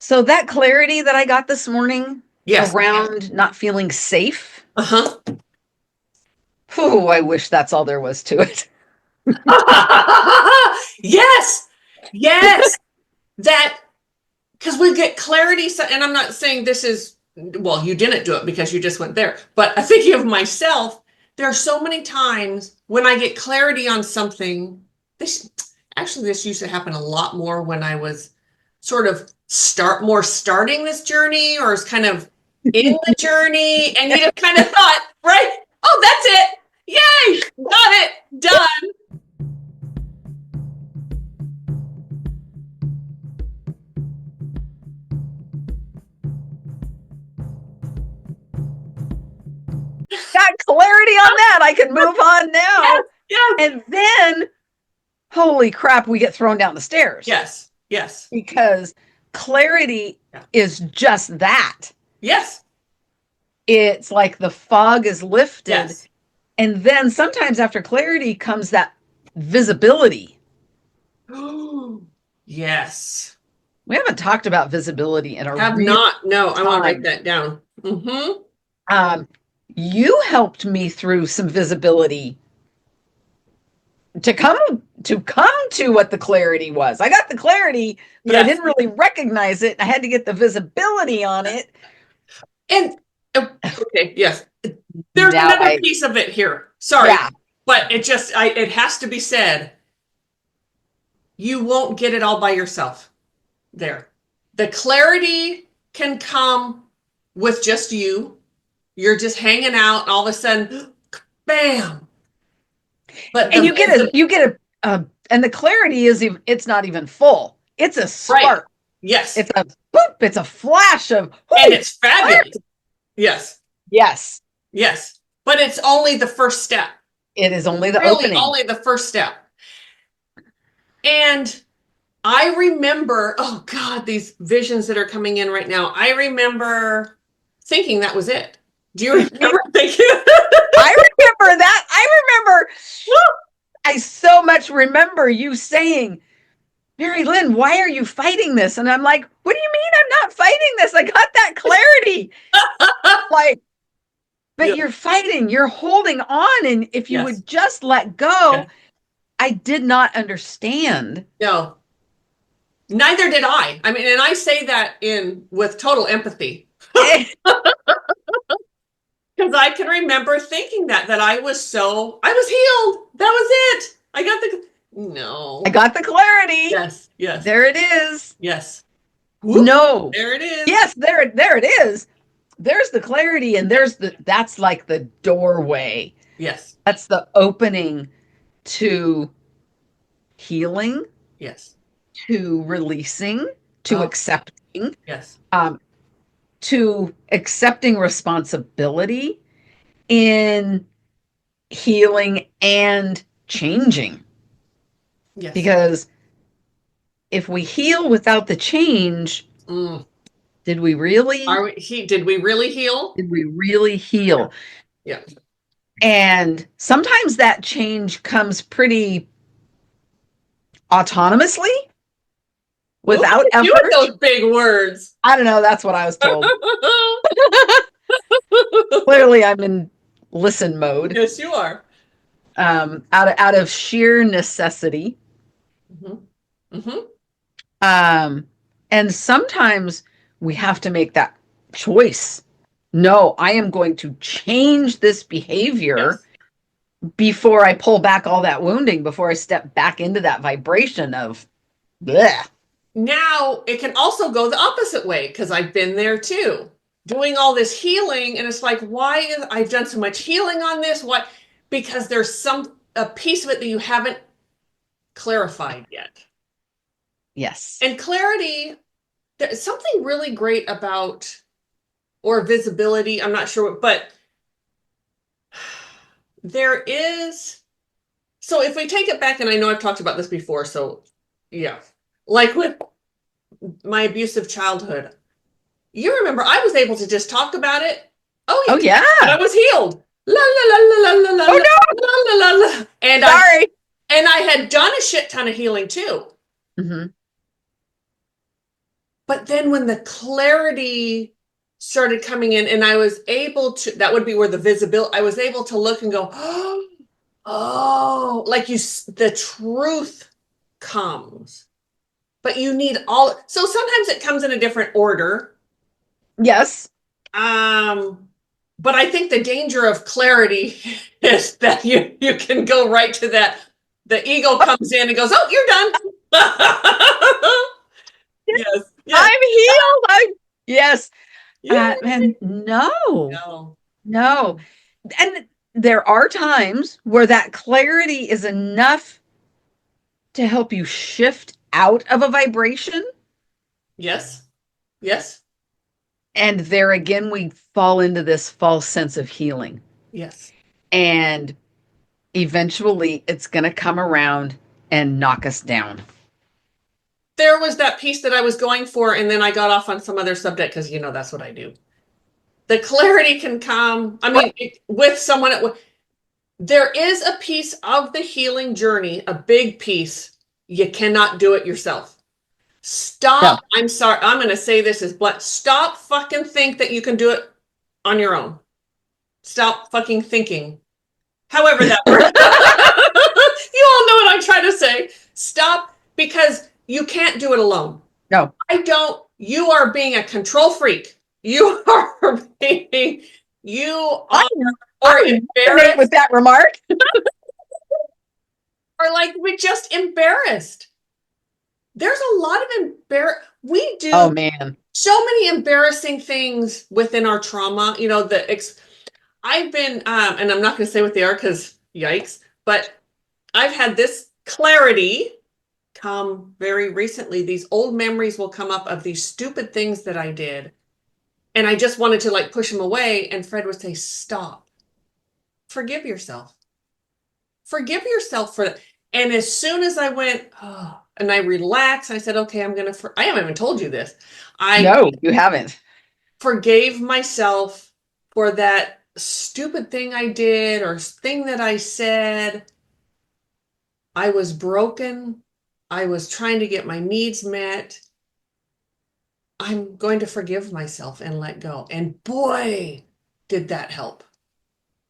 So that clarity that I got this morning Yes. around not feeling safe, Uh-huh. oh, I wish that's all there was to it. Yes. Yes. That because we get clarity, and I'm not saying this is, well, you didn't do it because you just went there, but I'm thinking of myself. There are so many times when I get clarity on something. This used to happen a lot more when I was sort of starting this journey, or is kind of in the journey, and you just kind of thought, right? Oh, that's it. Yay! Got it. Done. Got clarity on that. I can move on Yes. now. Yes. And then, holy crap, we get thrown down the stairs. Yes. Yes. Because clarity is just that. Yes. It's like the fog is lifted. Yes. And then sometimes after clarity comes that visibility. Yes. We haven't talked about visibility in a Have real not. No, I want to write time. that down. Mm-hmm. You helped me through some visibility to come to what the clarity was. I got the clarity, but I Yes. didn't really recognize it. I had to get the visibility on it. And okay, yes. There's Now another piece of it here. Sorry. Yeah. But it has to be said. You won't get it all by yourself there. The clarity can come with just you. You're just hanging out, and all of a sudden, bam. But and you get a and the clarity is even, it's not even full. It's a spark. Right. Yes. It's a boop, it's a flash of and it's fabulous. Clarity. Yes. Yes. Yes. But it's only the first step. It is only the really opening. Only the first step. And I remember, oh God, these visions that are coming in right now. I remember thinking that was it. Do you remember thinking? I remember that. I so much remember you saying, Mari-Lyn, why are you fighting this? And I'm like, what do you mean I'm not fighting this? I got that clarity. Like, but you're fighting, you're holding on. And if you would just let go, I did not understand. No. Neither did I. I mean, and I say that with total empathy. Because I can remember thinking that I was healed. That was it. I got the clarity. Yes. Yes. There it is. Yes. Whoop. No. There it is. Yes, there it is. There's the clarity, and that's like the doorway. Yes. That's the opening to healing. Yes. To releasing, to accepting. Yes. To accepting responsibility in healing and changing. Yes. Because if we heal without the change, did we really? Did we really heal? Did we really heal? Yeah. And sometimes that change comes pretty autonomously without effort. You with those big words. I don't know. That's what I was told. Clearly, I'm in listen mode. Yes, you are. Out of sheer necessity. Mm-hmm. Mm-hmm. And sometimes we have to make that choice. No, I am going to change this behavior before I pull back all that wounding, before I step back into that vibration of bleh. Now, it can also go the opposite way, because I've been there too. Doing all this healing, and it's like, I've done so much healing on this? What? Because there's a piece of it that you haven't clarified yet. Yes. And clarity, there's something really great about, or visibility, I'm not sure, but there is, so if we take it back, and I know I've talked about this before, so yeah, like with my abusive childhood, you remember I was able to just talk about it. Oh yeah. And I was healed. La la la la la la. Oh no. La la la la. And sorry. And I had done a shit ton of healing too. Mm-hmm. But then when the clarity started coming in and I was able to, that would be where the visibility, I was able to look and go, oh, like the truth comes. But you need so sometimes it comes in a different order. Yes. But I think the danger of clarity is that you can go right to that. The ego comes in and goes, "Oh, you're done." Yes, yes, I'm healed. Yes. yeah. And no, No. no. And there are times where that clarity is enough to help you shift out of a vibration. Yes, yes, And there again, we fall into this false sense of healing. yes. And eventually it's going to come around and knock us down. There was that piece that I was going for, and then I got off on some other subject because that's what I do. The clarity can come. I mean, with someone. There is a piece of the healing journey, a big piece. You cannot do it yourself. Stop. No. I'm sorry. I'm going to say this as blunt. Stop fucking think that you can do it on your own. Stop fucking thinking. However that works. You all know what I'm trying to say. Stop, because you can't do it alone. No. You are being a control freak. You are being, you are embarrassed. With that remark. Or like we're just embarrassed. There's a lot of we do Oh man. so many embarrassing things within our trauma. I've been and I'm not going to say what they are because yikes, but I've had this clarity come very recently. These old memories will come up of these stupid things that I did, and I just wanted to like push them away, and Fred would say, "Stop. Forgive yourself. Forgive yourself for that." And as soon as I went, oh, and I relaxed, I said, okay, I haven't even told you this. No, you haven't. Forgave myself for that stupid thing I did or thing that I said. I was broken. I was trying to get my needs met. I'm going to forgive myself and let go. And boy, did that help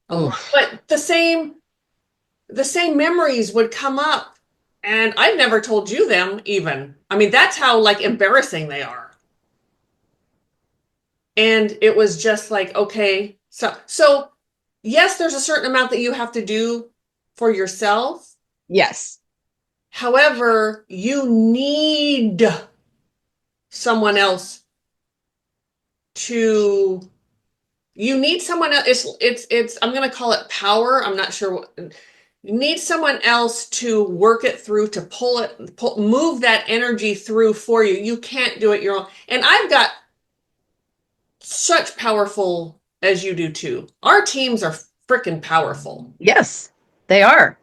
a lot. But the same memories would come up, and I've never told you them even. I mean, that's how like embarrassing they are. And it was just like, okay, so yes, there's a certain amount that you have to do for yourself. Yes. However, you need someone else to you need someone else. It's I'm going to call it power. I'm not sure what. You need someone else to work it through, to move that energy through for you. You can't do it your own. And I've got such powerful, as you do too. Our teams are freaking powerful. Yes, they are.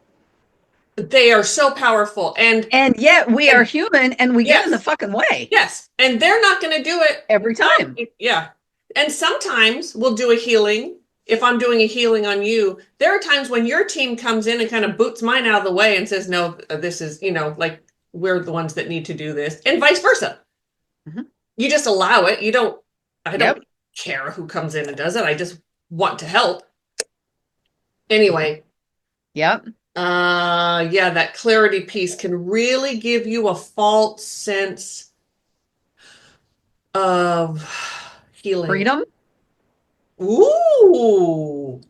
They are so powerful. And yet we are human and we get in the fucking way. Yes. And they're not going to do it every time. Yeah. And sometimes we'll do a healing. If I'm doing a healing on you, there are times when your team comes in and kind of boots mine out of the way and says, no, this is, like we're the ones that need to do this, and vice versa. Mm-hmm. You just allow it. I don't care who comes in and does it. I just want to help. Anyway. Yep. Yeah, that clarity piece can really give you a false sense of healing. Freedom. Ooh,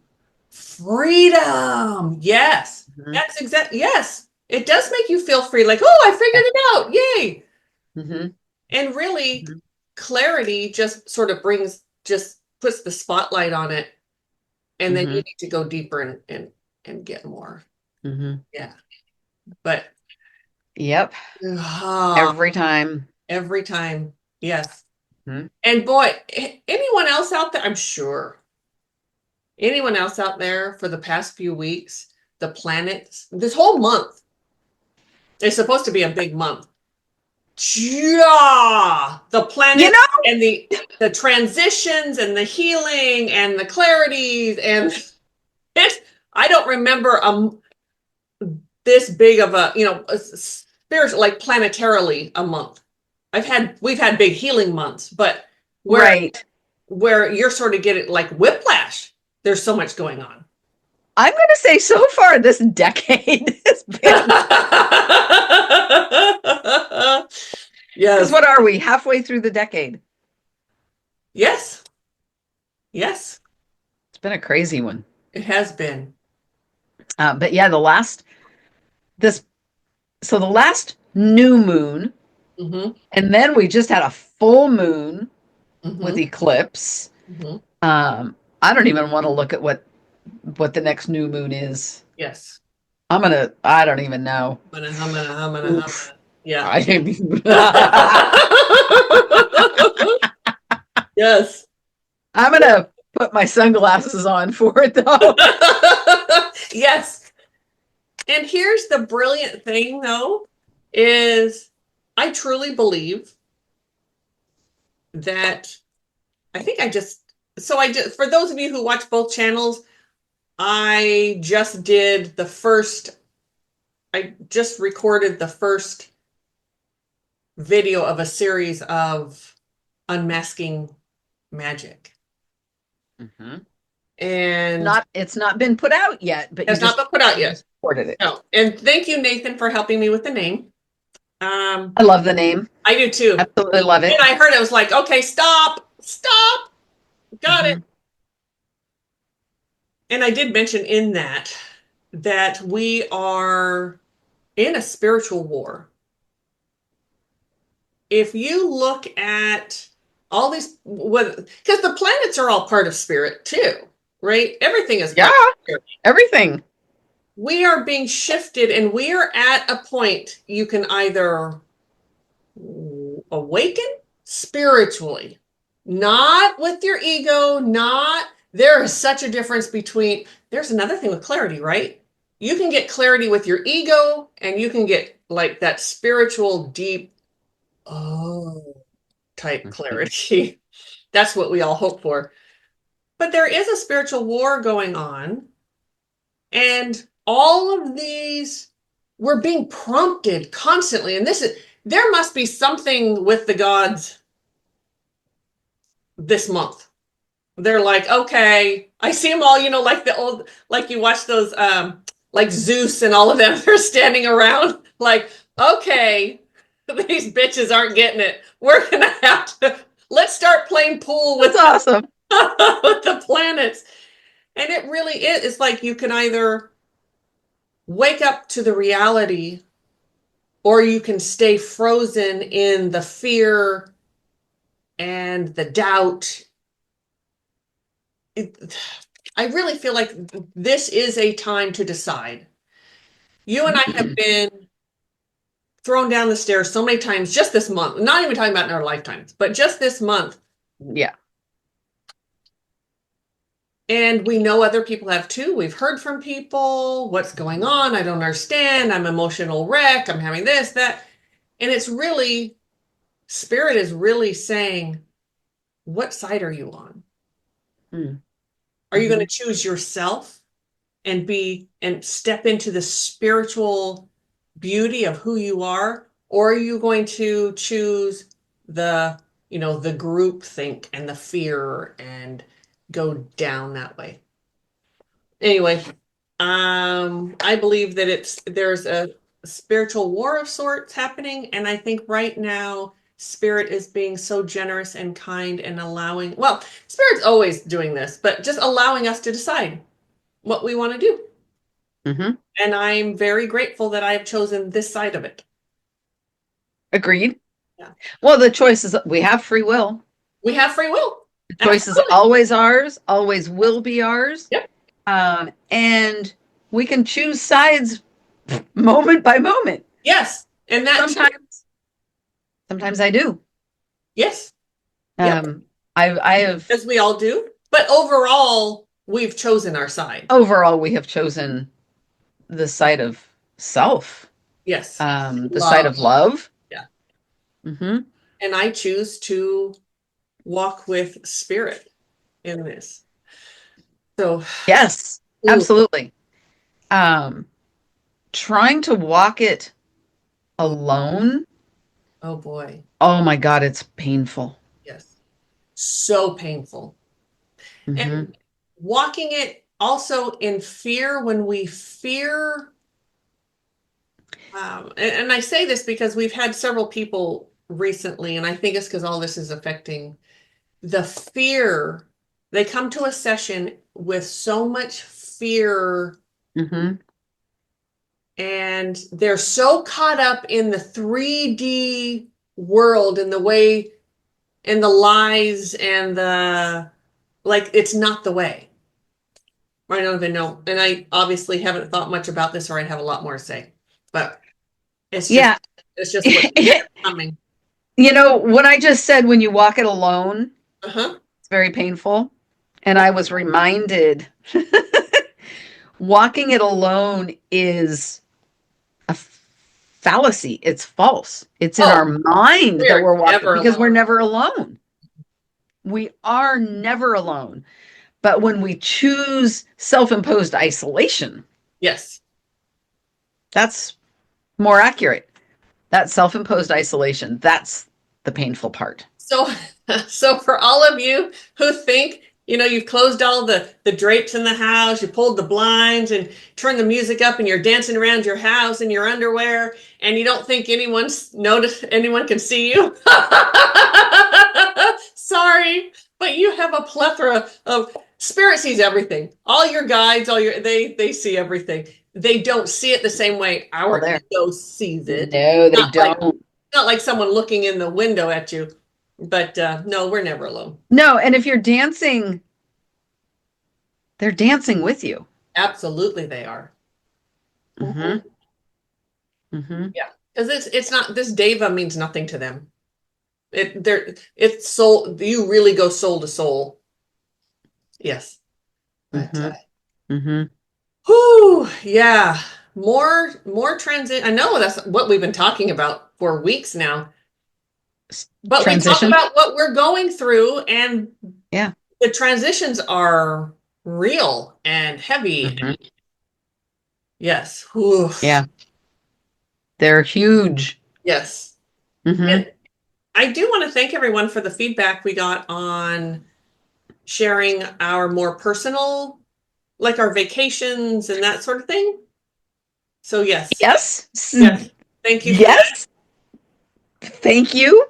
freedom. Yes. Mm-hmm. That's exactly. Yes. It does make you feel free. Like, oh, I figured it out. Yay. Mm-hmm. And really, clarity just sort of puts the spotlight on it. And then you need to go deeper and get more. Mm-hmm. Yeah. But. Yep. Every time. Every time. Yes. Mm-hmm. And boy, anyone else out there, I'm sure. Anyone else out there for the past few weeks, the planets, this whole month is supposed to be a big month. Yeah, the planet and the transitions and the healing and the clarities and I don't remember this big of a spiritual, like planetarily, a month. we've had big healing months, but Right. where you're sort of getting like whiplash. There's so much going on. I'm going to say so far this decade has been, because Yes. what are we, halfway through the decade? Yes. Yes. It's been a crazy one. It has been. But yeah, this, so the last new moon, Hmm. and then we just had a full moon with Hmm. eclipse. Hmm. I don't even want to look at what the next new moon is. Yes. I don't even know. I'm gonna. Oof. Yeah. I, Yes. I'm gonna put my sunglasses on for it though. Yes. And here's the brilliant thing though, is I truly believe that I think I just so I did for those of you who watch both channels, I just did the first I just recorded the first video of a series of unmasking magic. Mhm. And It's not been put out yet, but has not been put out you yet. just recorded it. No. And thank you, Nathan, for helping me with the name. Um, I love the name. I do too. Absolutely love And it. I heard it was like, okay, stop, stop, got it. Mhm. And I did mention in that we are in a spiritual war. If you look at all these, because the planets are all part of spirit too, right? Everything is Yeah, part of spirit. everything. We are being shifted, and we are at a point you can either awaken spiritually, not with your ego, not there is such a difference between there's another thing with clarity, right? You can get clarity with your ego, and you can get like that spiritual deep oh type Mhm. clarity. That's what we all hope for. But there is a spiritual war going on, and all of these we're being prompted constantly, and this is there must be something with the gods this month. They're like, okay, I see them all, like the old, like you watch those, like Zeus and all of them, they're standing around like, okay, these bitches aren't getting it. We're going to have to, let's start playing pool That's with, awesome. with the planets. And it really is. It's like you can either wake up to the reality or you can stay frozen in the fear and the doubt. I really feel like this is a time to decide. You and I have been thrown down the stairs so many times just this month, not even talking about in our lifetimes, but just this month. Yeah. And we know other people have too. We've heard from people, what's going on? I don't understand. I'm emotional wreck. I'm having this, that. And it's really, spirit is really saying, what side are you on? Are you going to Mhm. choose yourself and step into the spiritual beauty of who you are, or are you going to choose the group think and the fear and go down that way? Anyway, I believe that there's a spiritual war of sorts happening, and I think right now spirit is being so generous and kind and allowing, well, spirit's always doing this, but just allowing us to decide what we want to do. Mhm. And I'm very grateful that I have chosen this side of it. Agreed. Yeah. Well, the choice is we have free will. We have free will. The choice is Absolutely. always ours, always will be ours. Yep. And we can choose sides moment by moment. Yes. And that too. Sometimes, sometimes I do. Yes. Yep. Um, I have As we all do. But overall, we've chosen our side. overall we have chosen the side of self, Yes. the side Love. of love. Yeah. Hmm. And I choose to walk with spirit in this. So, Yes, ooh, absolutely. Um, Trying to walk it alone Oh boy. Oh my God, it's painful. Yes. So painful. Hmm. And walking it also in fear when we fear, and I say this because we've had several people recently, and I think it's because all this is affecting the fear. They come to a session with so much fear Hmm. and they're so caught up in the 3D world and the way and the lies and the like it's not the way. I don't even know. And I obviously haven't thought much about this or I'd have a lot more to say. But it's just Yeah. it's just what's coming. What I just said, when you walk it alone, Uh-huh. it's very painful. And I was reminded walking it alone is a fallacy. It's false. It's in our Oh, mind that we're we're walking never because we're alone. never alone. We are never alone. But when we choose self imposed isolation, Yes. that's more accurate. That self imposed isolation, that's the painful part. So, so for all of you who think, you've closed all the drapes in the house, you pulled the blinds and turned the music up and you're dancing around your house in your underwear and you don't think anyone can see you. Sorry, but you have a plethora of spirit sees everything. All your guides, they see everything. They don't see it the same way Well, our there. ego sees it. No, they Not like don't. not like someone looking in the window at you. But no, we're never alone. No, and if you're dancing, they're dancing with you. Absolutely, they are. Hmm. Mhm. Hmm. Yeah, because it's not this deva means nothing to them. It's soul. You really go soul to soul. Yes, but Hmm. Hmm. whew, yeah, more transit. I know that's what we've been talking about for weeks now. But we talk Transition. about what we're going through, and Yeah. the transitions are real and heavy. Hmm. Yes. Whew. Yeah. They're huge. Yes. Hmm. And I do want to thank everyone for the feedback we got on sharing our more personal, like our vacations and that sort of thing. So yes, Yes. yes, thank you for that. Yes. Thank you.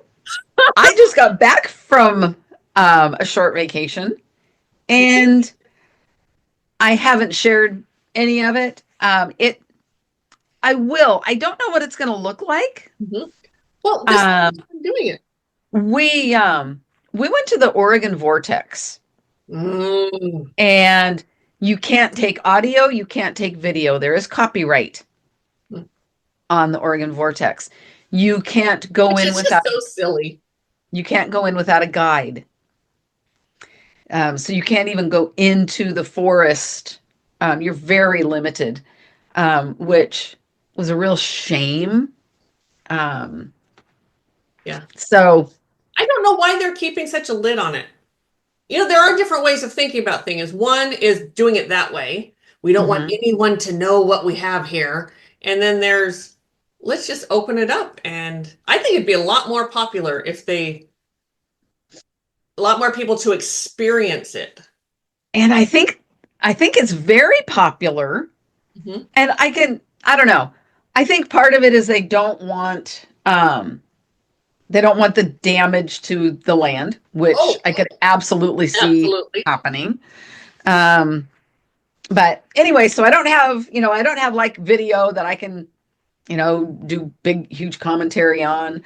I just got back from a short vacation and I haven't shared any of it. I will. I don't know what it's going to look like. Mhm. Well, this Um, I'm doing it. we um, we went to the Oregon Vortex, Mm. and you can't take audio, you can't take video. There is copyright on the Oregon Vortex. You can't go Which in is just without so silly. a guide. So you can't even go into the forest. You're very limited, which was a real shame. Um, Yeah. so I don't know why they're keeping such a lid on it. There are different ways of thinking about things. One is doing it that way. We don't want mhm. anyone to know what we have here. And then there's, let's just open it up. And I think it'd be a lot more popular if a lot more people to experience it. And I think it's very popular. Mhm. And I don't know. I think part of it is they don't want the damage to the land, which Oh, I could absolutely see absolutely. happening. Um, but anyway, so I don't have like video that I can, do big, huge commentary on.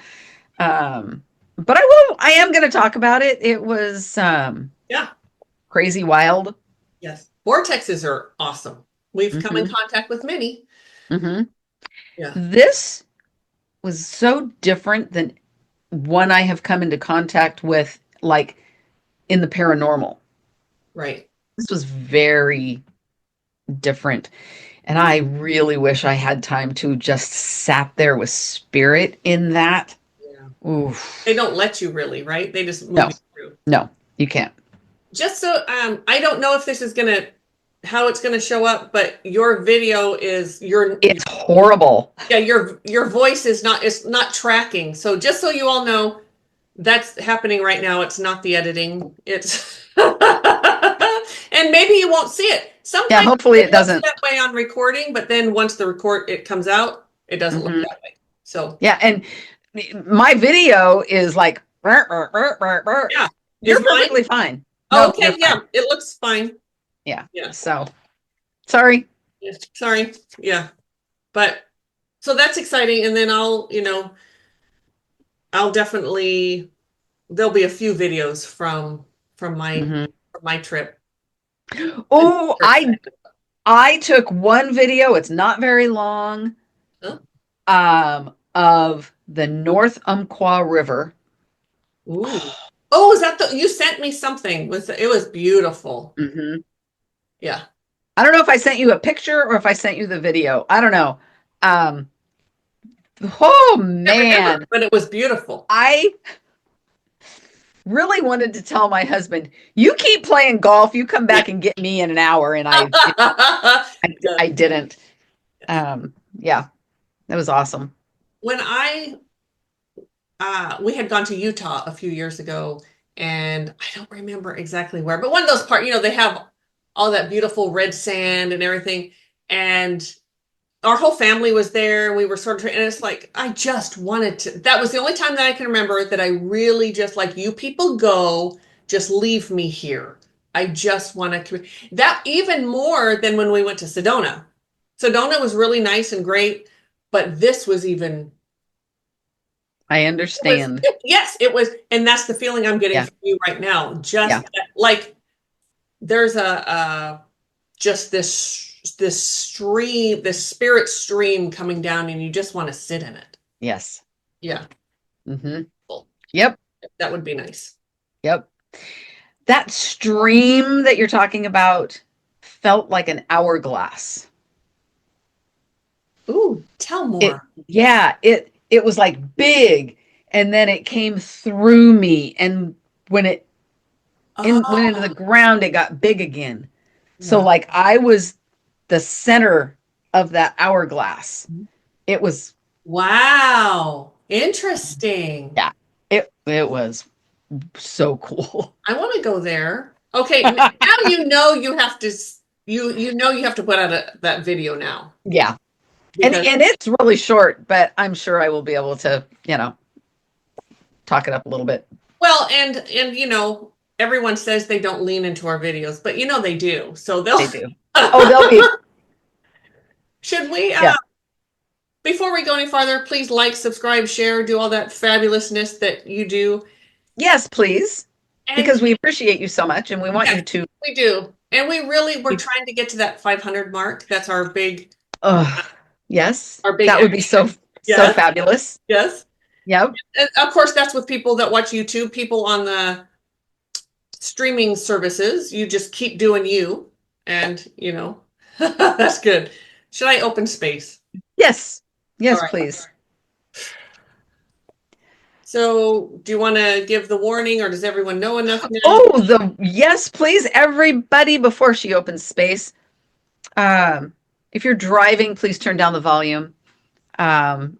But I am going to talk about it. It was Yeah. crazy wild. Yes. Vortexes are awesome. We've come in Hmm. contact with many. Hmm. Yeah. This was so different than one I have come into contact with, like in the paranormal. Right. This was very different. And I really wish I had time to just sat there with spirit in that. Yeah. They Oof. don't let you really, right? They just move No, you through. no, you can't. Just so I don't know if this is gonna how it's going to show up, but your video is your It's horrible. yeah, your voice is not, it's not tracking. So just so you all know, that's happening right now. It's not the editing. It's and maybe you won't see it. Yeah, Sometimes hopefully it it looks doesn't. that way on recording, but then once the record it comes out, it doesn't look Mhm. that way. So Yeah, and my video is like, yeah. Is you're mine? perfectly fine. Oh, Nope, you're okay, fine. yeah. It looks fine. Yeah. Yeah. So sorry. Yeah. Sorry. Yeah. But so that's exciting. And then I'll definitely there'll be a few videos from my Hmm. from my trip. I'm Oh, super excited. I took one video, it's not very long, Huh? of the North Umpqua River. Ooh. Oh, is that the you sent me something? It was beautiful. Hmm. Yeah. I don't know if I sent you a picture or if I sent you the video. I don't know. Um, oh I can't remember, man, but it was beautiful. I really wanted to tell my husband, "You keep playing golf. You come Yeah. back and get me in an hour." And Yeah. I didn't. Yeah, that was awesome. When I we had gone to Utah a few years ago, and I don't remember exactly where, but one of those parts, they have all that beautiful red sand and everything. And our whole family was there. We were sort of, and it's like, I just wanted to, that was the only time that I can remember that I really just like, you people go, just leave me here. I just want to, that even more than when we went to Sedona. Sedona was really nice and great, but this was even I was understand. yes, it was, and that's the feeling I'm getting Yeah, from you right now. yeah, Just like there's just this stream, this spirit stream coming down, and you just want to sit in it. yes. Yeah, Hmm. cool. Yep, That would be nice. yep. That stream that you're talking about felt like an hourglass. Ooh, tell It, more. yeah, it was like big, and then it came through me, and when it went into the Oh, ground, it got big again. So wow. like I was the center of that hourglass. It was, Wow. Interesting. yeah, it was so cool. I want to go there. Okay, now you have to you have to put out that video now Yeah. because And it's really short, but I'm sure I will be able to, talk it up a little bit. well, and everyone says they don't lean into our videos, but they do. So they'll They do. Oh, they'll be, should we yeah. before we go any farther, please like, subscribe, share, do all that fabulousness that you do. Yes, please. And Because we appreciate you so much and we want yes, you to we do. And we're keep, trying to get to that 500 mark. That's oh, yes. our big That would be so yes, fabulous. yes. Yep. And of course, that's with people that watch YouTube, people on the streaming services. You just keep doing you, and that's good. Should I open space? Yes. All Yes, right. please. So, do you want to give the warning, or does everyone know enough now? Oh, yes, please, everybody, before she opens space. Um, if you're driving, please turn down the volume. Um,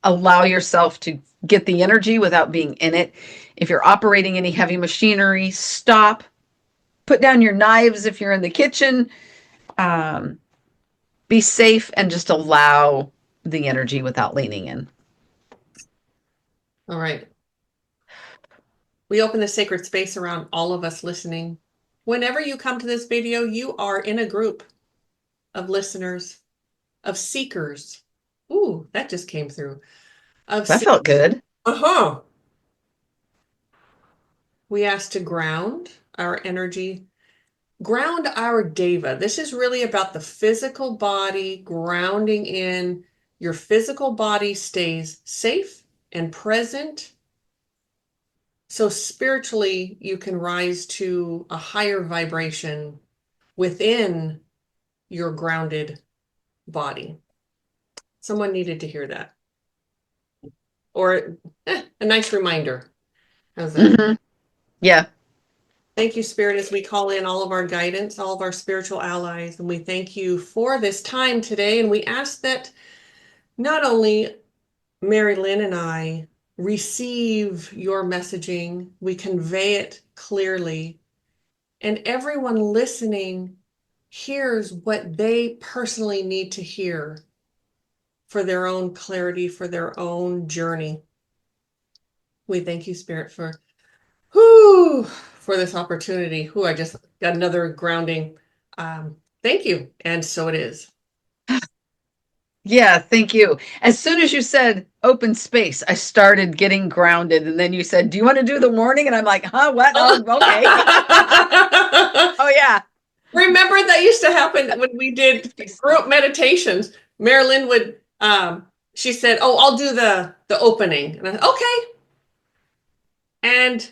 Allow yourself to get the energy without being in it. If you're operating any heavy machinery, stop. Put down your knives if you're in the kitchen. Um, be safe and just allow the energy without leaning in. All right. We open the sacred space around all of us listening. Whenever you come to this video, you are in a group of listeners, of seekers. Ooh, that just came through. Of That felt good. uh-huh. We ask to ground our energy, ground our deva. This is really about the physical body grounding in. Your physical body stays safe and present. So spiritually, you can rise to a higher vibration within your grounded body. Someone needed to hear that. Or a nice reminder. How's that? Hmm. Yeah. Thank you, Spirit, as we call in all of our guidance, all of our spiritual allies, and we thank you for this time today. And we ask that not only Mari-Lyn and I receive your messaging, we convey it clearly, and everyone listening hears what they personally need to hear for their own clarity, for their own journey. We thank you, Spirit, for this opportunity. I just got another grounding. Thank you. And so it is. Yeah, thank you. As soon as you said open space, I started getting grounded. And then you said, do you want to do the warning? And I'm like, huh, what? Oh, okay. Oh, yeah. Remember that used to happen when we did group meditations. Mari-Lyn would, she said, oh, I'll do the opening. And I said, okay. And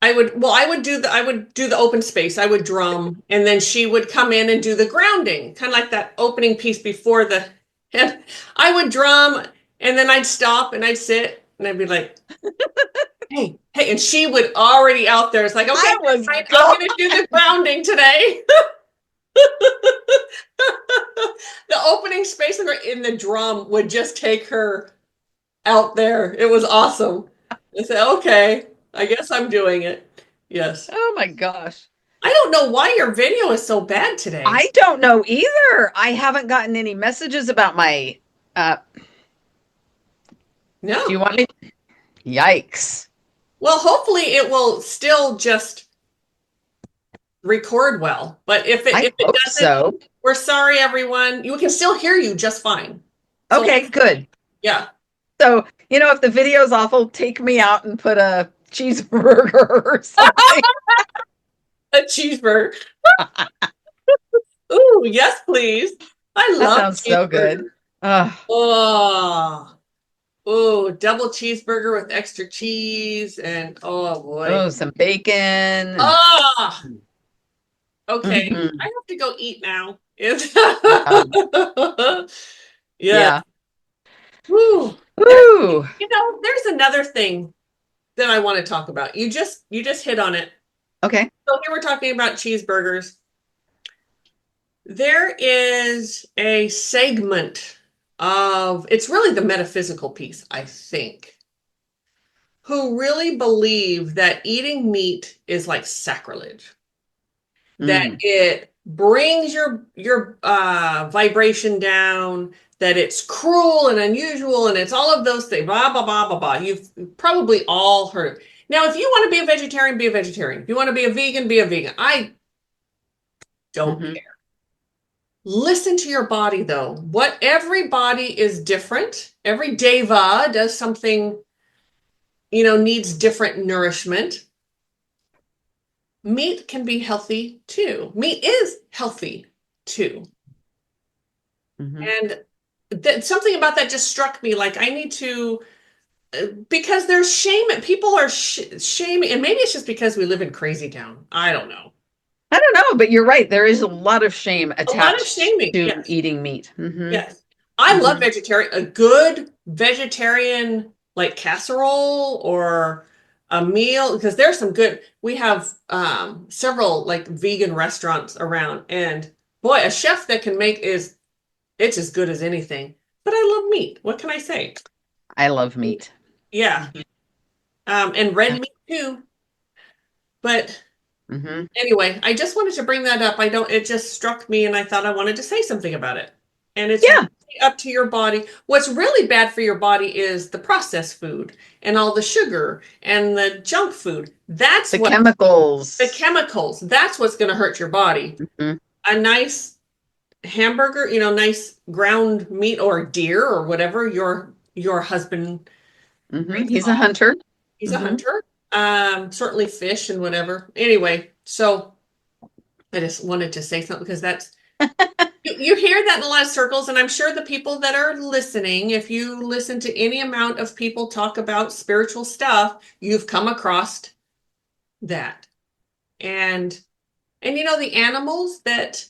I would do the open space. I would drum, and then she would come in and do the grounding, kind of like that opening piece before the, and I would drum, and then I'd stop and I'd sit and I'd be like, hey, and she would already out there. It's like, okay, I was I'm going to do the grounding today. The opening space in the drum would just take her out there. It was awesome. I said, okay, I guess I'm doing it. Yes. Oh my gosh. I don't know why your video is so bad today. I don't know either. I haven't gotten any messages about my No. Do you want me? Yikes. Well, hopefully it will still just record well. But if it hope doesn't, so. we're sorry, everyone. We can still hear you just fine. So, Okay, good. Yeah. So, if the video's awful, take me out and put a cheeseburger or something. A cheeseburger. Ooh, yes, please. I That love sounds so good. Oh, double cheeseburger with extra cheese and oh boy. Some bacon. Ah, okay. Mhm. I have to go eat now. Yeah. Yeah. Woo. Woo. There's another thing that I want to talk about. You just hit on it. Okay. So here we're talking about cheeseburgers. There is a segment of, it's really the metaphysical piece, I think, who really believe that eating meat is like sacrilege, that it brings your vibration down, that it's cruel and unusual, and it's all of those things, blah, blah, blah, blah, blah. You've probably all heard it. Now, if you want to be a vegetarian, be a vegetarian. If you want to be a vegan, be a vegan. I don't care. Listen to your body, though. Every body is different. Every deva does something, needs different nourishment. Meat can be healthy too. Meat is healthy too. And something about that just struck me. Like I need to, because there's shame. People are shaming, and maybe it's just because we live in crazy town. I don't know. I don't know, but you're right. There is a lot of shame attached shaming, to yes. eating meat. Yes. I love vegetarian, a good vegetarian like casserole or a meal, because there's some good, we have several like vegan restaurants around, and boy, a chef that can make it's as good as anything. But I love meat. What can I say? I love meat. Yeah. And red meat too. But anyway, I just wanted to bring that up. It just struck me and I thought I wanted to say something about it. And it's really up to your body. What's really bad for your body is the processed food and all the sugar and the junk food. That's the chemicals. The chemicals. That's what's going to hurt your body. A nice hamburger, nice ground meat or deer or whatever your husband. He's a hunter. He's a hunter. Certainly fish and whatever. Anyway, so I just wanted to say something because that's you hear that in a lot of circles, and I'm sure the people that are listening, if you listen to any amount of people talk about spiritual stuff, you've come across that. And the animals that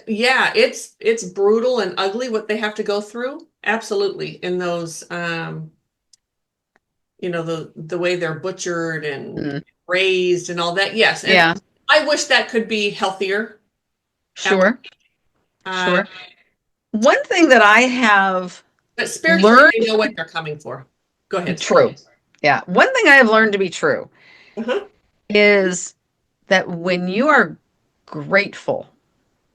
yeah, it's brutal and ugly what they have to go through. Absolutely. In those the way they're butchered and raised and all that. Yes. And Yeah, I wish that could be healthier. sure, Uh, sure. One thing that I have but spiritually, learned they know what they're coming for. Go ahead. true. Yeah. One thing I have learned to be true Uh-huh. is that when you are grateful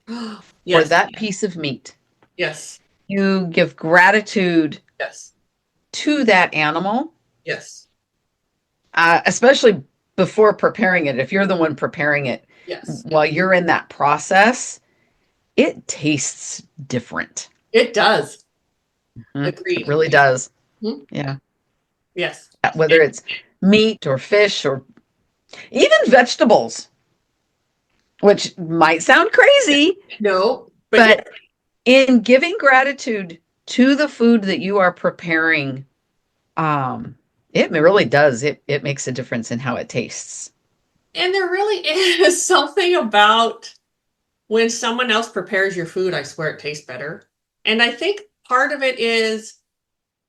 for Yes. that piece of meat, Yes. you give gratitude Yes. to that animal, Yes. especially before preparing it. If you're the one preparing it, Yes. while you're in that process, it tastes different. It does. It Agreed. really does. Hmm? Yeah. Yes. Whether it's meat or fish or even vegetables, which might sound crazy, No, but yeah. but in giving gratitude to the food that you are preparing, um, it really does. It makes a difference in how it tastes. And there really is something about when someone else prepares your food, I swear it tastes better. And I think part of it is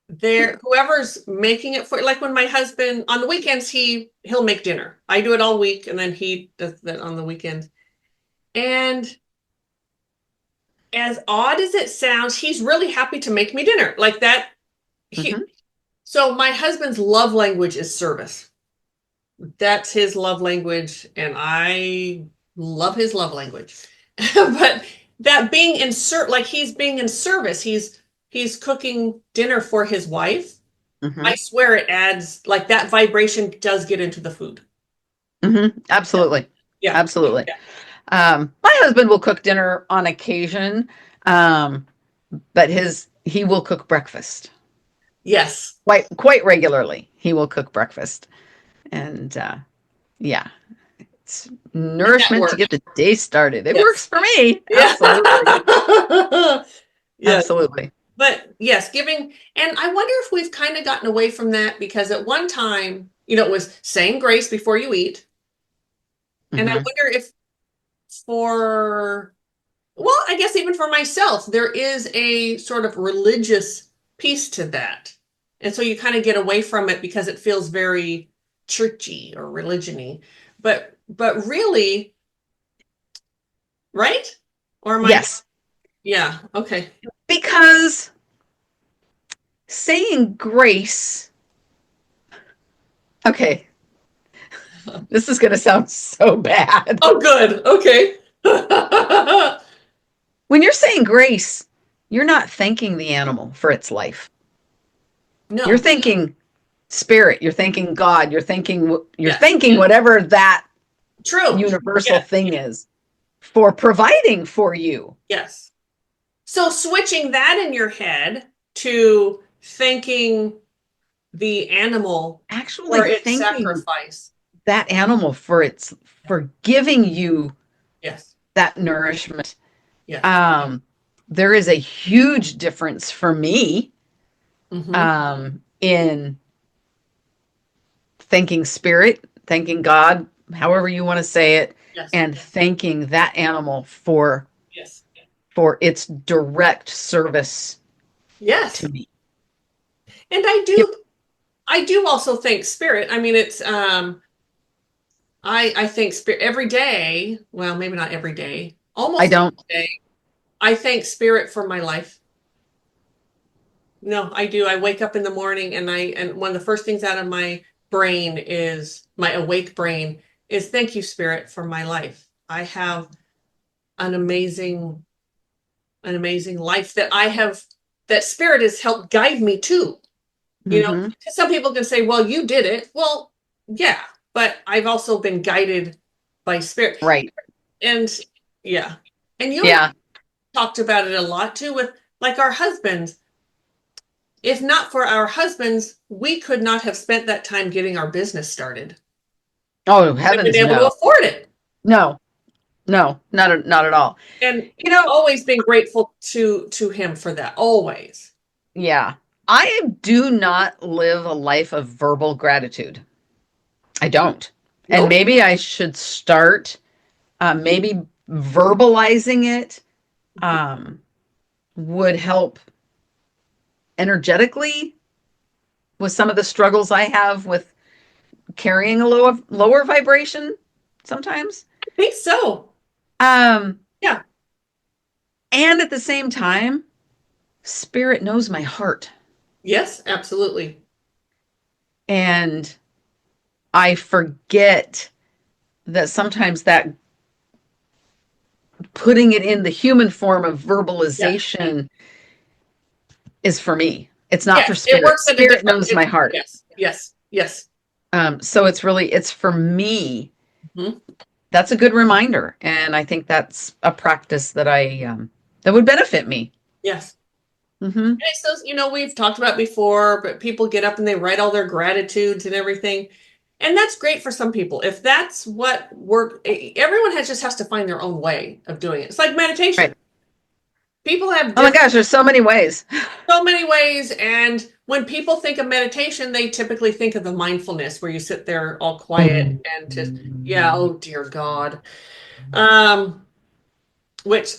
there whoever's making it for, like when my husband on the weekends he'll make dinner. I do it all week and then he does that on the weekends. And as odd as it sounds, he's really happy to make me dinner. Like that he Hmm. so my husband's love language is service. That's his love language, and I love his love language. But that being in like he's being in service, he's cooking dinner for his wife. Hmm. I swear it adds like that vibration does get into the food. Hmm. Absolutely. Yeah. Absolutely. Yeah. My husband will cook dinner on occasion, um, but he will cook breakfast Yes. quite regularly. He will cook breakfast, and yeah, it's And that nourishment to works. get the day started. It Yes. works for me. Absolutely. Yeah. Yes. Absolutely. But yes, giving, and I wonder if we've kind of gotten away from that because at one time, it was saying grace before you eat. And I Hmm. wonder if for, well, I guess even for myself, there is a sort of religious piece to that. And so you kind of get away from it because it feels very churchy or religiony. But really, right? Or am I, Yes, yeah, okay. because saying grace, okay, this is going to sound so bad. Oh, good. Okay. When you're saying grace, you're not thanking the animal for its life. You're No. thanking spirit, you're thanking God, you're Yes. thanking whatever that True. universal Yes. thing is for providing for you. Yes. So switching that in your head to thanking the animal Actually for its thanking sacrifice. that animal for giving you Yes. that nourishment. Yes. Um, there is a huge difference for me Hmm. in thanking spirit, thanking God, however you want to say it, Yes. and thanking that animal Yes. for its direct service to Yes. me. And Yep. I do also thank spirit. I mean, it's I thank spirit every day. Well, maybe not every day. I Almost don't. every day. I thank spirit for my life. No, I do. I wake up in the morning and one of the first things out of my brain is my awake brain is thank you, spirit, for my life. I have an amazing, an amazing life that I have that spirit has helped guide me to. Hmm. Some people can say, well, you did it. Well, yeah, but I've also been guided by spirit. Right. And yeah. And you and Yeah. I talked about it a lot too with like our husbands. If not for our husbands, we could not have spent that time getting our business started. Oh, We've been heavens, able to no. afford it. No, no, not at all. And You know, always been grateful to him for that. Always. yeah, I do not live a life of verbal gratitude. I don't. And Nope. maybe I should start, maybe verbalizing it um, would help energetically with some of the struggles I have with carrying a lower vibration sometimes. I think so. Um, Yeah. and at the same time, spirit knows my heart. Yes, absolutely. And I forget that sometimes that putting it in the human form of Yeah. verbalization is for me. It's not for Yes, it spirit. works at a Spirit different, knows my heart. yes, yes, yes. So it's for me. Mhm. That's a good reminder, and I think that's a practice that that would benefit me. Yes. Hmm. And it's those, we've talked about before, but people get up and they write all their gratitudes and everything. And that's great for some people. If that's what everyone just has to find their own way of doing it. It's like meditation. Right. People have Oh my gosh, there's so many ways. so many ways. And when people think of meditation, they typically think of the mindfulness where you sit there all quiet and just, yeah, oh dear God. Um, which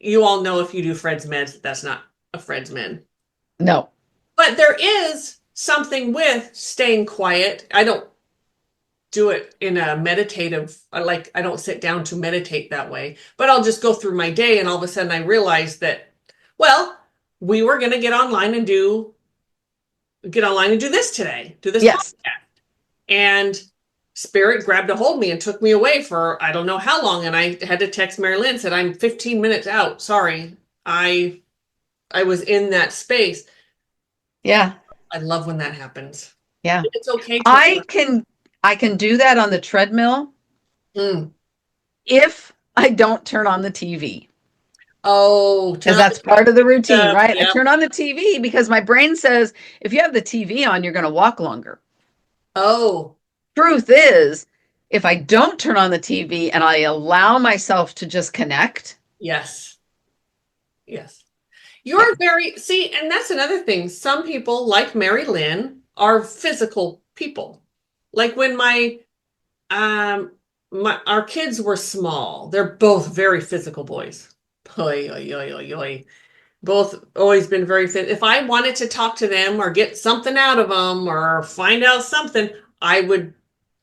you all know if you do Fred's meds, that's not a Fred's med. No. But there is something with staying quiet. I don't do it in a meditative, I don't sit down to meditate that way, but I'll just go through my day and all of a sudden I realize that, well, we were going to get online and do this today, do this Yes. podcast. And spirit grabbed a hold of me and took me away for I don't know how long. And I had to text Mari-Lyn, said, I'm 15 minutes out. Sorry. I was in that space. Yeah. I love when that happens. Yeah. It's okay to I can I can do that on the treadmill Mm. if I don't turn on the TV. Oh, Because turn on that's part of the routine, the right? I yeah. turn on the TV because my brain says if you have the TV on, you're going to walk longer. Oh, Truth is, if I don't turn on the TV and I allow myself to just connect, yes. Yes. yeah, You're very, see, and that's another thing. Some people, like Mari-Lyn, are physical people. Like when our kids were small, they're both very physical boys. Oy, oy, oy, oy, oy. Both always been very fit. If I wanted to talk to them or get something out of them or find out something, I would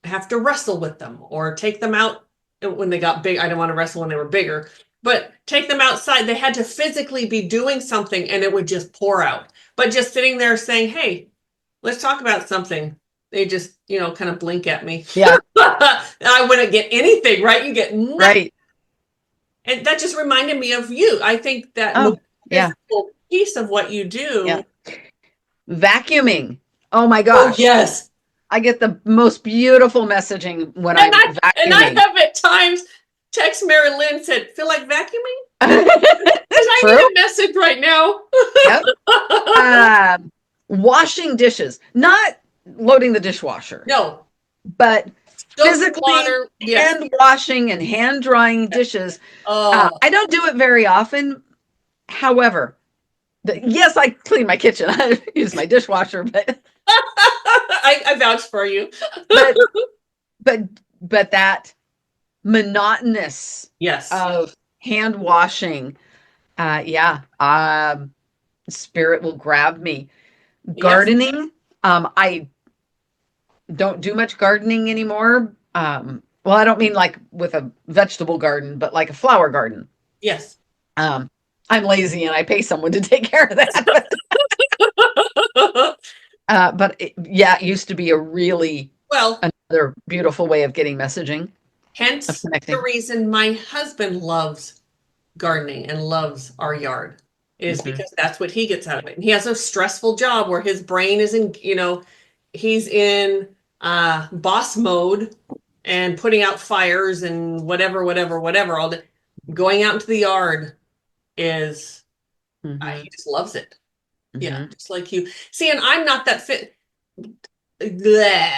have to wrestle with them or take them out when they got big. I didn't want to wrestle when they were bigger, but take them outside. They had to physically be doing something and it would just pour out. But just sitting there saying, hey, let's talk about something. They just, kind of blink at me. yeah, I wouldn't get anything, right? You get nothing. right. And that just reminded me of you. I think that Oh, the yeah, physical piece of what you yeah. do. Vacuuming. Oh my Oh, gosh. yes. I get the most beautiful messaging when And I'm I vacuuming. have at times text Mari-Lyn said, feel like vacuuming? Because I True. need a message right now. Yep. Washing dishes, not loading the dishwasher, No, but soap and physically water. Yes. hand washing and hand drying dishes. Oh, I don't do it very often. However, yes, I clean my kitchen. I use my dishwasher, but I vouch for you. but but but that monotonous Yes. of hand washing, yeah, spirit will grab me. Yes. Gardening, I don't do much gardening anymore. Well, I don't mean like with a vegetable garden, but like a flower garden. Yes. Um, I'm lazy and I pay someone to take care of that. Yeah, it used to be a really Well, another beautiful way of getting messaging, of hence the connecting. reason my husband loves gardening and loves our yard is Hmm. because that's what he gets out of it. And he has a stressful job where his brain is in, he's in boss mode and putting out fires and whatever, whatever, whatever. All the going out into the yard is Hmm. he just loves it. Yeah, Hmm. just like you. See, and I'm not that fit. Bleh.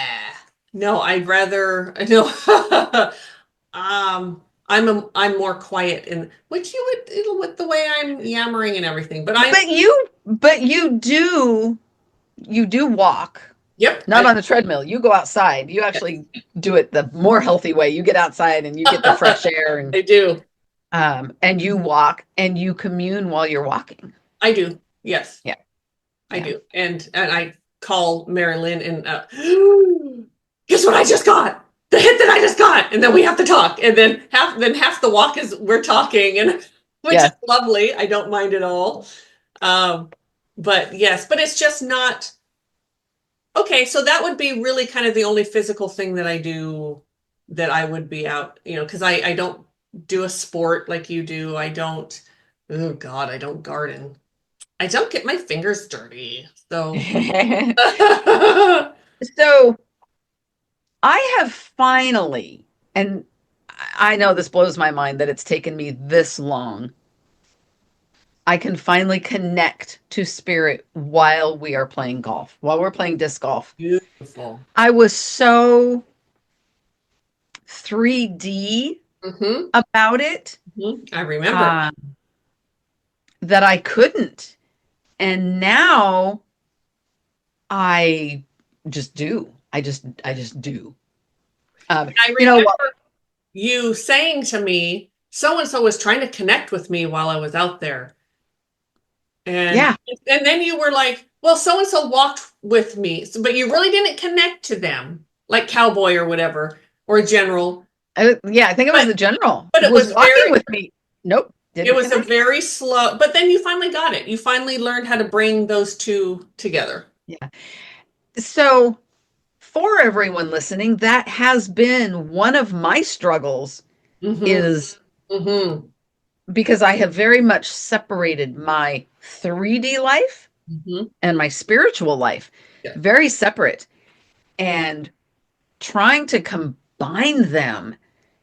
No, I'd rather no. I'm more quiet in which with the way I'm yammering and everything. But I'm But you do walk, yep. not on the treadmill. You go outside. You actually do it the more healthy way. You get outside and you get the fresh air, I do. and you walk and you commune while you're walking. I do. Yes, Yeah. I Yeah. do. And I call Mari-Lyn and guess what I just got? The hit that I just got. And then we have to talk. And then half the walk is we're talking, and which is Yeah. lovely. I don't mind at all. Um, but yes, but it's just not okay. So that would be really kind of the only physical thing that I do that I would be out, because I don't do a sport like you do. I don't, oh God, I don't garden. I don't get my fingers dirty. So, So I have finally, and I know this blows my mind that it's taken me this long. I can finally connect to spirit while we are playing golf, while we're playing disc golf. beautiful. I was so 3D Hmm. about it I remember. um, that I couldn't. And now I just do. I just do. I You know what? remember you saying to me, so and so was trying to connect with me while I was out there. And Yeah. and then you were like, well, so and so walked with me, but you really didn't connect to them, like cowboy or whatever, or general. Yeah, I think it was But the general but who it was was walking very with me. Nope, it didn't was a connect. very slow, but then you finally got it. You finally learned how to bring those two together. Yeah. So, for everyone listening, that has been one of my struggles Mm-hmm. is Mm-hmm. because I have very much separated my 3D life Mm-hmm. and my spiritual life, Yeah. very separate. And trying to combine them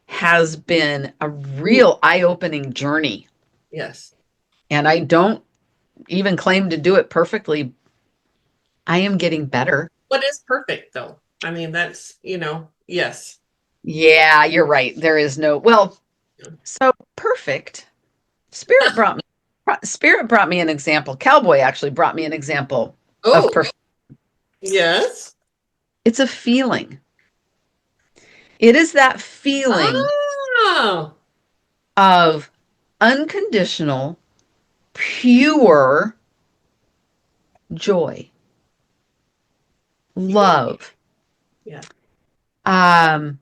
has been a real eye-opening journey. Yes. And I don't even claim to do it perfectly. I am getting better. What is perfect though? I mean, that's, yes. Yeah, you're right. There is no, well, so perfect. Spirit brought me an example. Cowboy actually brought me an example of Oh, perfect. yes. It's a feeling. It is that feeling Oh, of unconditional, pure joy, love. yeah. Um,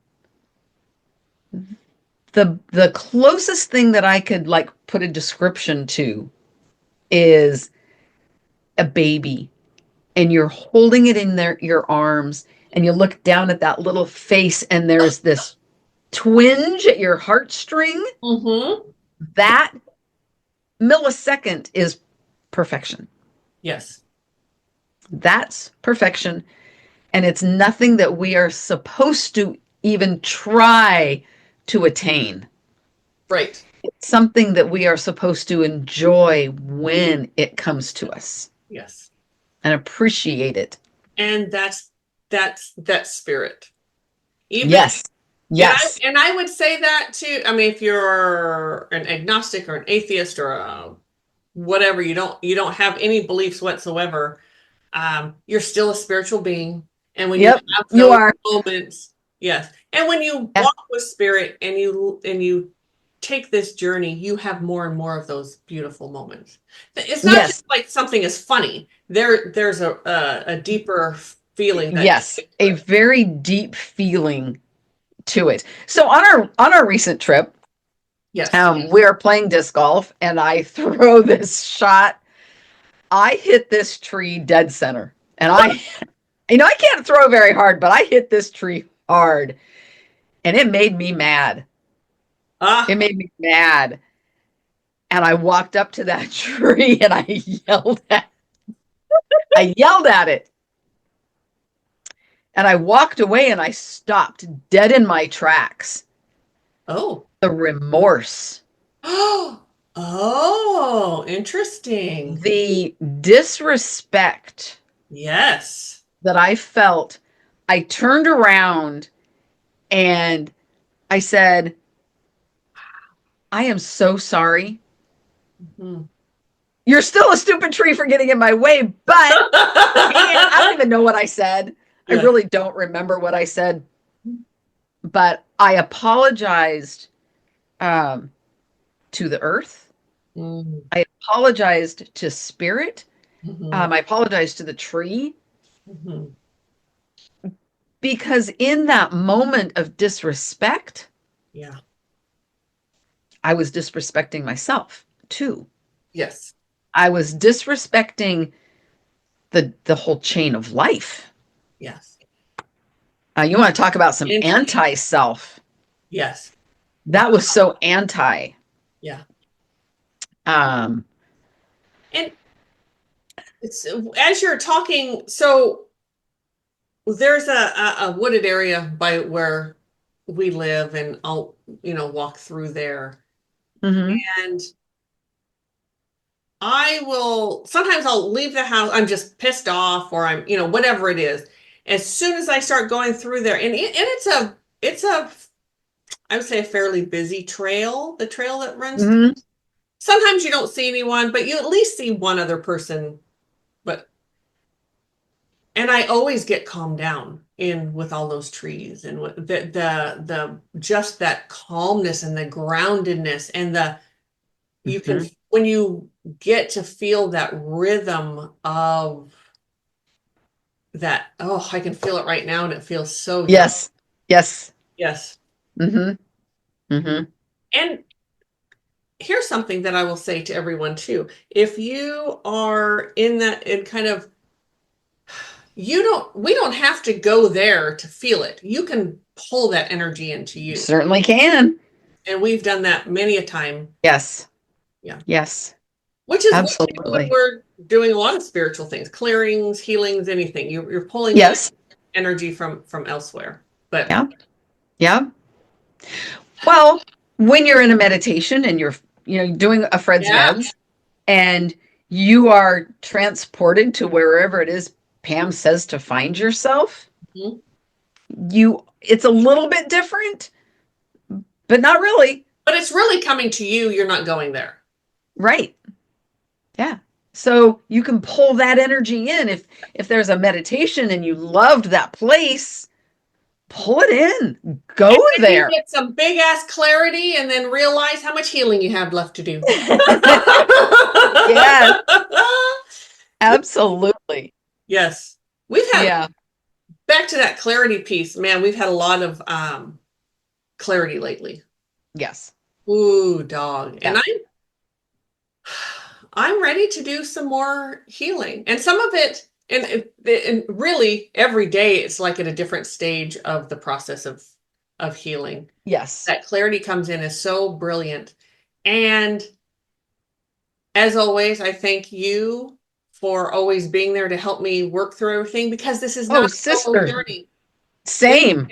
the closest thing that I could like put a description to is a baby, and you're holding it in your arms, and you look down at that little face, and there's this twinge at your heartstring. Mm-hmm. That millisecond is perfection. Yes. That's perfection. And it's nothing that we are supposed to even try to attain. Right. It's something that we are supposed to enjoy when it comes to us Yes. and appreciate it. And that's that spirit. Even Yes. Yes. and I would say that too. I mean, if you're an agnostic or an atheist or whatever, you don't have any beliefs whatsoever, you're still a spiritual being. And when you Yep. have You those are. moments, yes. And when you Yes. walk with spirit and you take this journey, you have more and more of those beautiful moments. It's not just Yes. like something is funny. There's a deeper feeling that Yes. A very deep feeling to it. So on our recent trip, yes. we are playing disc golf, and I throw this shot. I hit this tree dead center, and I can't throw very hard, but I hit this tree hard, and it made me mad. It Ah, made me mad, and I walked up to that tree and I yelled at it, and I walked away, and I stopped dead in my tracks. oh. The remorse, Oh, oh, interesting. the disrespect Yes. that I felt. I turned around and I said, I am so sorry. Mhm. You're still a stupid tree for getting in my way, but I don't even know what I said. I Yes. really don't remember what I said, but I apologized um, to the earth. Mm, I apologized to spirit. mhm, I apologized to the tree. mhm. Because in that moment of disrespect, Yeah. I was disrespecting myself too. Yes. I was disrespecting the whole chain of life. Yes. You want to talk about some And anti-self? yes. That was so anti. Yeah. Um, And it's as you're talking, so there's a wooded area by where we live, and I'll, walk through there. mhm. And sometimes I'll leave the house, I'm just pissed off, or I'm, whatever it is. As soon as I start going through there, and it's a, I would say a fairly busy trail, the trail that runs through. Mhm. Sometimes you don't see anyone, but you at least see one other person. But and I always get calmed down in with all those trees, and with the just that calmness and the groundedness, and you can, Mhm. when you get to feel that rhythm of that, oh, I can feel it right now, and it feels so good. Yes. Yes. Yes. Mhm. Mhm. And here's something that I will say to everyone too. If you are in that, in kind of, we don't have to go there to feel it. You can pull that energy into You you. certainly can. And we've done that many a time. Yes. Yeah. Yes. Which is what we do when Absolutely. we're doing a lot of spiritual things, clearings, healings, anything. You're pulling that Yes. energy from elsewhere. But Yeah. Yeah. Well, when you're in a meditation and you're, doing a Fred's yeah. meds and you are transported to wherever it is Pam says to find yourself, Mhm. it's a little bit different, but not really. But it's really coming to you. You're not going there. Right. Yeah. So you can pull that energy in. If there's a meditation and you loved that place, pull it in. Go And then you there. get some big ass clarity, and then realize how much healing you have left to do. Yes, absolutely. Yes. We've had, Yeah. back to that clarity piece, man, we've had a lot of clarity lately. Yes. Ooh, dog. And Yeah. I'm ready to do some more healing. And some of it, and really every day it's like at a different stage of the process of healing. Yes. That clarity comes in is so brilliant. And as always, I thank you for always being there to help me work through everything, because this is Oh, not a solo sister. journey. It, Same.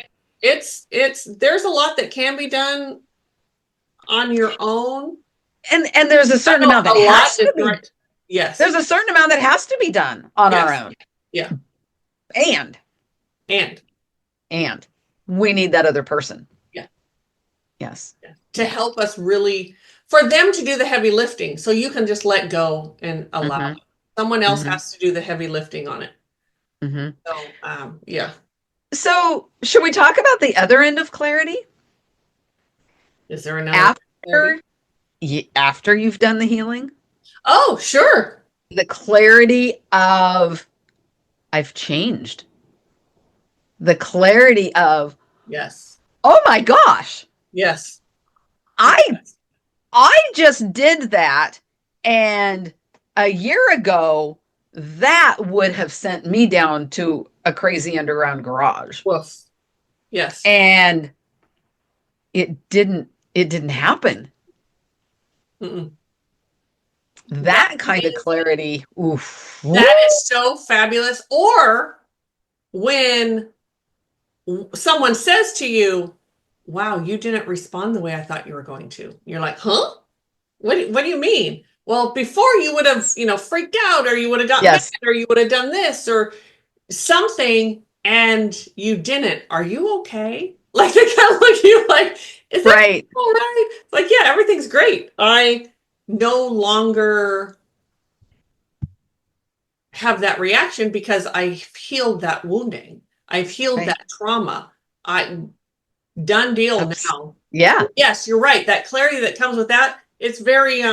there's a lot that can be done on your own. And there's a I certain know amount that a lot has is to be. right. Yes. There's a certain amount that has to be done on our Yes. own. Yeah. And And and we need that other person. yeah. Yes. To help us really, for them to do the heavy lifting, so you can just let go and allow Mm-hmm. it. Someone else Mm-hmm. has to do the heavy lifting on it. Mm-hmm. So yeah. So should we talk about the other end of clarity? Is there another After clarity? after you've done the healing? Oh, sure. The clarity of I've changed. The clarity of, Yes. oh my gosh, Yes. I Yes. I just did that, and a year ago that would have sent me down to a crazy underground garage. Woof. Yes. And it didn't happen. Mm-mm. That That kind of is clarity, oof. Woo. that is so fabulous. Or when someone says to you, "Wow, you didn't respond the way I thought you were going to." You're like, "Huh? What do you mean?" Well, before you would have, freaked out, or you would have gotten mad, Yes. or you would have done this or something, and you didn't. Are you okay? Like, they kind of look at you like, "Is that Right. all right?" It's like, yeah, everything's great. I no longer have that reaction because I've healed that wounding. I've healed Right. that trauma. I done deal now. Yeah. Yes, you're right. That clarity that comes with that, it's very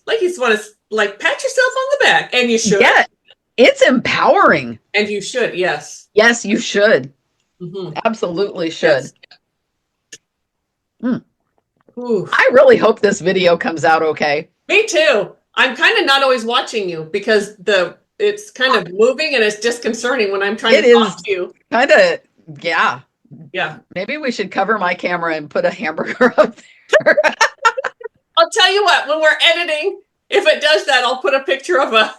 like you just want to like pat yourself on the back, and you should. Yeah. It's empowering. And you should, yes. Yes, you should. Mhm. Absolutely should. Yes. Hmm. Ooh. I really hope this video comes out okay. Me too. I'm kind of not always watching you because it's kind of moving and it's disconcerting when I'm trying to It talk is to you. kind of, yeah. Yeah. Maybe we should cover my camera and put a hamburger up there. I'll tell you what, when we're editing, if it does that, I'll put a picture of a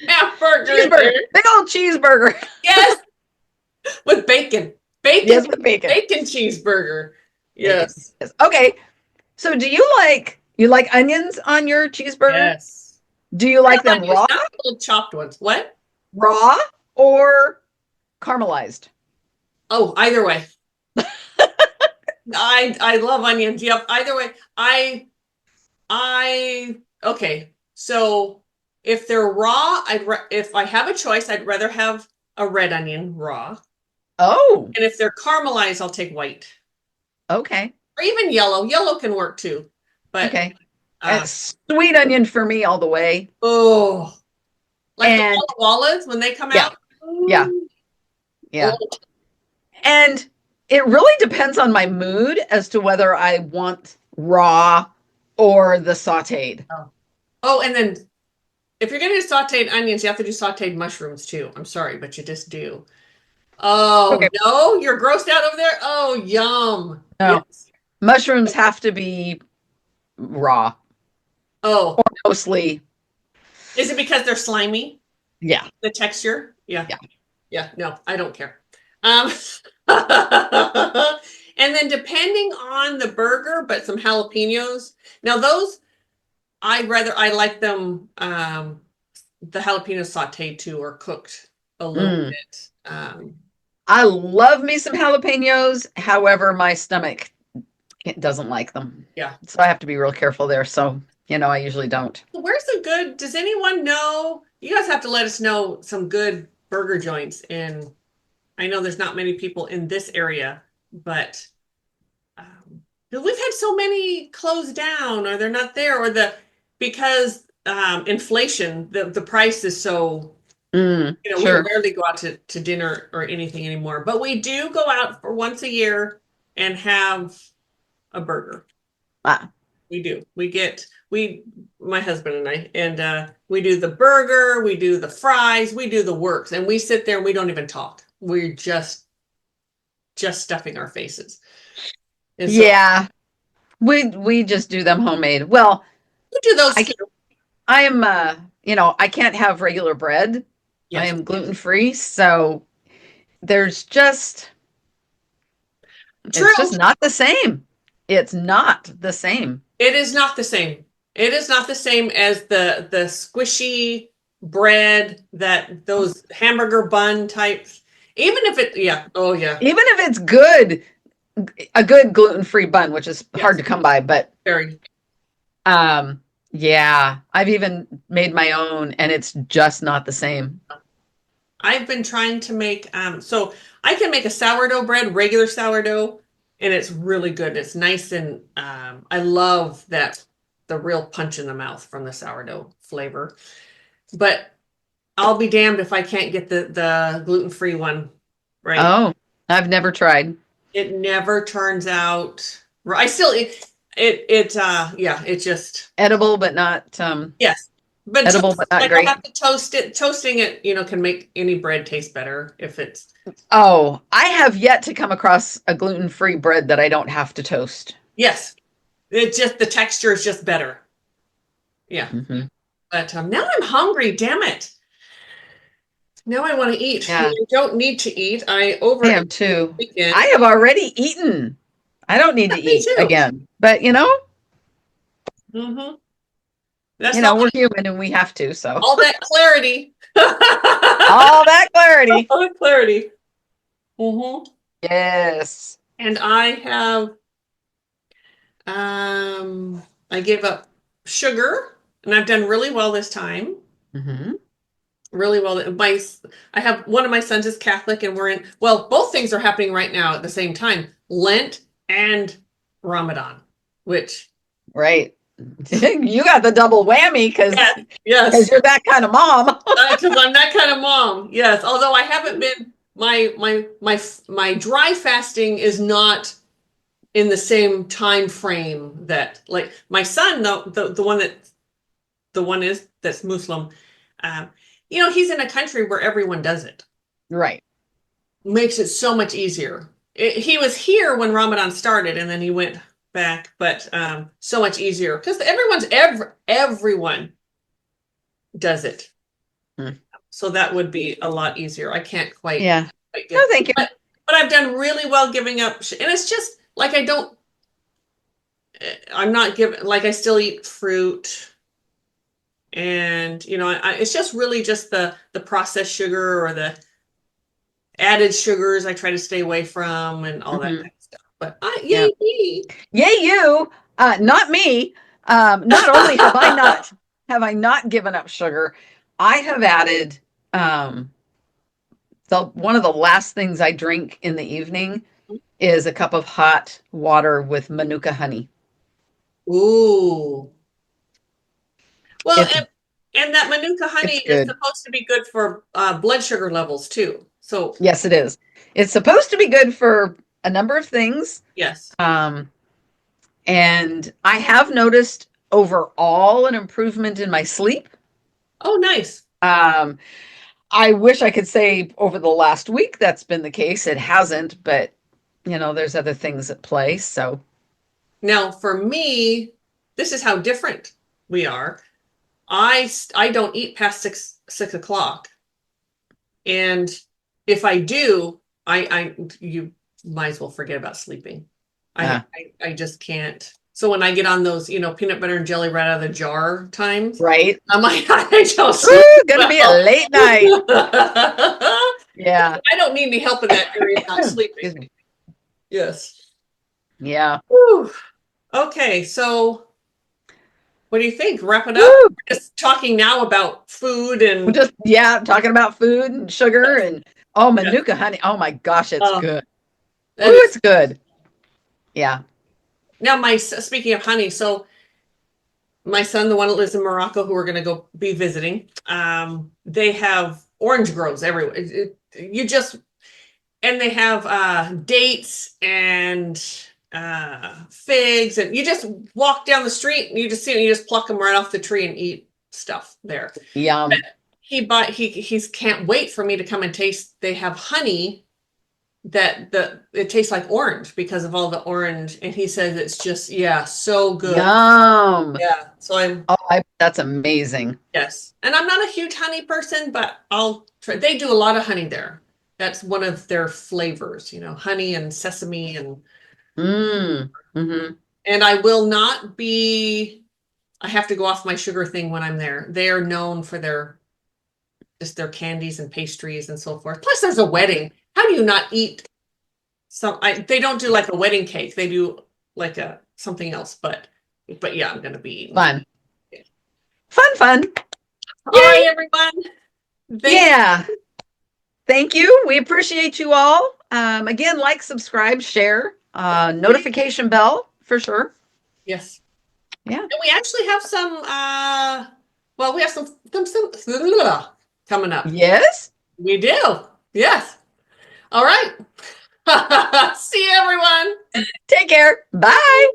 hamburger Cheeseburger, there. big old cheeseburger. Yes, with bacon. Yes, with bacon. Bacon cheeseburger. Bacon. Yes. Yes. Okay. So do you like onions on your cheeseburger? Yes. Do you like Real them onions, raw, not the little chopped ones. What? raw or caramelized? Oh, either way. I love onions. Yep. Either way. I okay. So if they're raw, if I have a choice, I'd rather have a red onion raw. Oh, And if they're caramelized, I'll take white. okay. Or even yellow. Yellow can work too. But Okay. uh Sweet onion for me all the way. oh, like the And Walla Wallas when they come yeah, out. yeah, Ooh, yeah. oh, And it really depends on my mood as to whether I want raw or the sauteed. oh. Oh, and then if you're gonna do sauteed onions, you have to do sauteed mushrooms too. I'm sorry, but you just do. Oh Okay. no, you're grossed out over there? Oh, yum. No, Yes. mushrooms have to be raw, Oh, mostly. is it because they're slimy? Yeah, The texture? Yeah. yeah. Yeah. No, I don't care. Um, and then depending on the burger, but some jalapenos. Now those I like them the jalapenos sauteed too or cooked a little Mm. bit. I love me some jalapenos. However, my stomach doesn't like them. Yeah. So I have to be real careful there. So, I usually don't. Where's a good, does anyone know? You guys have to let us know some good burger joints in, I know there's not many people in this area, but 'cause we've had so many closed down or they're not there or because inflation, the price is so, we Sure. rarely go out to dinner or anything anymore, but we do go out for once a year and have a burger. Ah, We do. My husband and I, and we do the burger, we do the fries, we do the works, and we sit there and we don't even talk. We're just stuffing our faces. And so yeah. We just do them homemade. Well, we do those I too. I am I can't have regular bread. I Yes. am gluten free, so there's just True. it's just not the same. It's not the same. It is not the same. It is not the same as the squishy bread that those hamburger bun types. Even if it, yeah, oh yeah, Even if it's good, a good gluten free bun, which is hard yes, to come by, but very. yeah, I've even made my own and it's just not the same. I've been trying to make so I can make a sourdough bread, regular sourdough, and it's really good. It's nice and I love that the real punch in the mouth from the sourdough flavor. But I'll be damned if I can't get the gluten-free one right. Oh, I've never tried. It never turns out I still yeah, it just Edible but not yes. But edible but not like I great. have to toast it. Toasting it, can make any bread taste better if it's Oh, I have yet to come across a gluten-free bread that I don't have to toast. yes. It just the texture is just better. Yeah. Hmm. But now I'm hungry. Damn it. Now I want to eat. Yeah, I don't need to eat. I I overate am too. the weekend. I have already eaten. I don't need to Me eat too. again. But Mm-hmm. That's not we're human and we have to. So all that clarity. all that clarity. All that clarity. Mm-hmm. Yes. And I have I gave up sugar and I've done really well this time. Hmm. Really well. I have one of my sons is Catholic and both things are happening right now at the same time, Lent and Ramadan, which Right. You got the double whammy because yes, you're that kind of mom. because I'm that kind of mom. Yes, although I haven't been my dry fasting is not in the same time frame that like my son, the one is that's Muslim. He's in a country where everyone does it. Right. Makes it so much easier. He was here when Ramadan started, and then he went back, but so much easier because everyone does it. Hmm. So that would be a lot easier. I can't quite Yeah. get No, thank you. But I've done really well giving up, and it's just like I'm not giving, like I still eat fruit, and it's just really just the processed sugar or the added sugars I try to stay away from and all that kind of stuff. But Yeah. yay me. Yay, you. Not me. Not only have I not given up sugar, I have added one of the last things I drink in the evening is a cup of hot water with Manuka honey. Ooh. Well, It's and that Manuka honey it's is good. supposed to be good for blood sugar levels too. So Yes, it is. It's supposed to be good for a number of things. yes. And I have noticed overall an improvement in my sleep. Oh, nice. Um, I wish I could say over the last week that's been the case. It hasn't, but there's other things at play. So, Now, for me, this is how different we are. I don't eat past 6 o'clock, and if I do, you might as well forget about sleeping. uh, I just can't. So when I get on those, peanut butter and jelly right out of the jar times, right? I'm like, I don't sleep Ooh, gonna be a well. late night. Yeah. I don't need any help in that area, not sleeping. Excuse me. Yes. Yeah. Whew. Okay, so what do you think? Wrap it up? Woo. We're just talking now about food We're and just talking about food and sugar and Manuka honey. Oh my gosh, it's uh, good. that Ooh, is it's good. Yeah. now speaking of honey, so my son, the one that lives in Morocco, who we're going to go be visiting, they have orange groves everywhere. And they have dates and figs, and you just walk down the street and you just see them, you just pluck them right off the tree and eat stuff there. Yum. He's can't wait for me to come and taste. They have honey it tastes like orange because of all the orange, and he says it's just so good. Yum. Yeah, so That's amazing. yes, and I'm not a huge honey person, but I'll try. They do a lot of honey there. That's one of their flavors, honey and sesame Mm-hmm. and I will not be. I have to go off my sugar thing when I'm there. They are known for their candies and pastries and so forth. Plus, there's a wedding. How do you not eat they don't do like a wedding cake. They do like something else, but yeah, I'm gonna be eating. Fun. Fun. All right, everyone. Yeah. Thank you. We appreciate you all. Again, like, subscribe, share, notification bell for sure. Yes. Yeah. And we actually have some we have some coming up. Yes. We do. Yes. All right. See you, everyone. Take care. Bye.